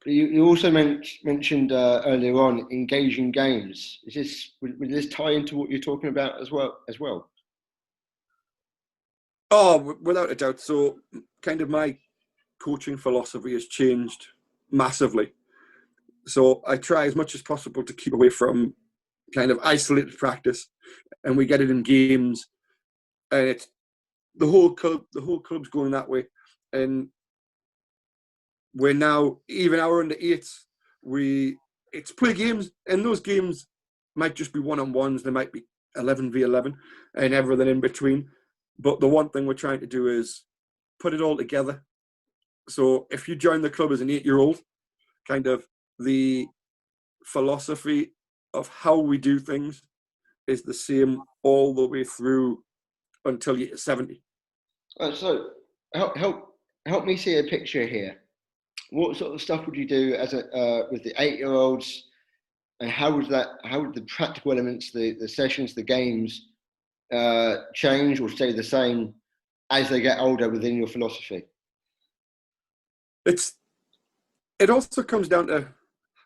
You also mentioned earlier on engaging games. Will this tie into what you're talking about as well? Oh, without a doubt. So kind of my coaching philosophy has changed massively. So I try as much as possible to keep away from kind of isolated practice, and we get it in games, and it's the whole club's going that way. And we're now, even our under eights, it's play games, and those games might just be one-on-ones, they might be 11v11 and everything in between. But the one thing we're trying to do is put it all together. So if you join the club as an 8-year-old, kind of the philosophy of how we do things is the same all the way through until you're 70. So help me see a picture here. What sort of stuff would you do as with the 8-year-olds, and how would the practical elements, the sessions, the games change or stay the same as they get older within your philosophy? It also comes down to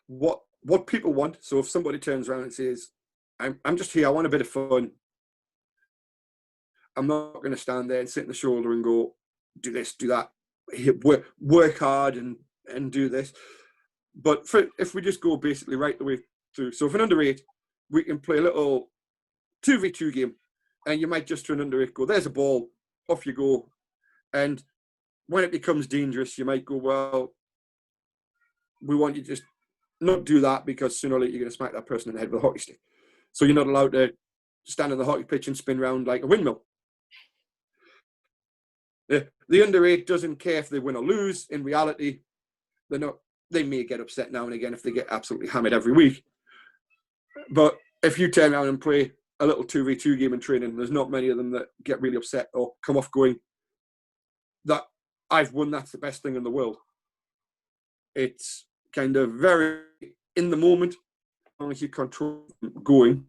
what people want. So if somebody turns around and says, I'm just here, I want a bit of fun, I'm not going to stand there and sit in the shoulder and go, do this, do that, work hard and do this. But if we just go basically right the way through, so for an under 8, we can play a little 2v2 game, and you might just turn under 8, go, there's a ball, off you go. And when it becomes dangerous, you might go, well, we want you to just not do that, because sooner or later you're going to smack that person in the head with a hockey stick. So you're not allowed to stand on the hockey pitch and spin around like a windmill. The under 8 doesn't care if they win or lose. In reality, they may get upset now and again if they get absolutely hammered every week. But if you turn around and play a little 2v2 game in training, there's not many of them that get really upset or come off going, that I've won, that's the best thing in the world. It's kind of very in the moment, as long as you control going.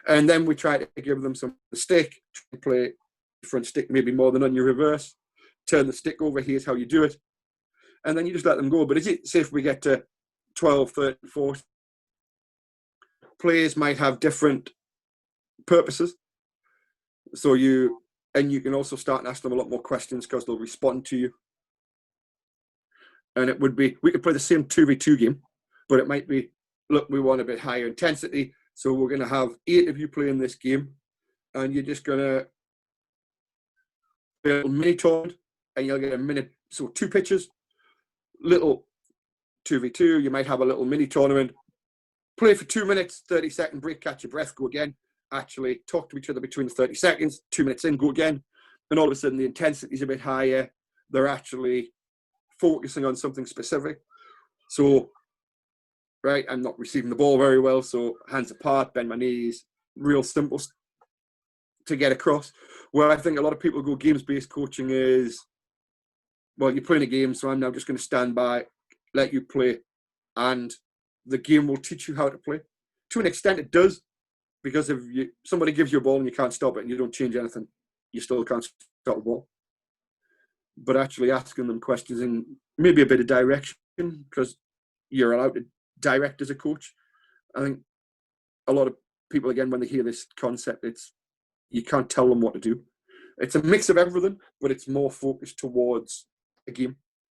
And then we try to give them some stick, play front stick maybe more than on your reverse, turn the stick over, here's how you do it. And then you just let them go. But say if we get to 12, 13, 14, players might have different purposes. So you can also start and ask them a lot more questions, because they'll respond to you. And it would be, we could play the same 2v2 game, but it might be, look, we want a bit higher intensity, so we're going to have 8 of you playing this game, and you're just going to play a little mini tournament, and you'll get a minute, so 2 pitches, little 2v2, you might have a little mini tournament, play for 2 minutes, 30-second break, catch your breath, go again, actually talk to each other between the 30 seconds, 2 minutes in, go again, and all of a sudden the intensity is a bit higher, they're actually focusing on something specific. So, right, I'm not receiving the ball very well, so hands apart, bend my knees, real simple to get across. Where I think a lot of people go games-based coaching is, well, you're playing a game, so I'm now just going to stand by, let you play, and the game will teach you how to play. To an extent, it does, because if somebody gives you a ball and you can't stop it and you don't change anything, you still can't stop the ball. But actually asking them questions and maybe a bit of direction, because you're allowed to direct as a coach. I think a lot of people, again, when they hear this concept, you can't tell them what to do. It's a mix of everything, but it's more focused towards a game.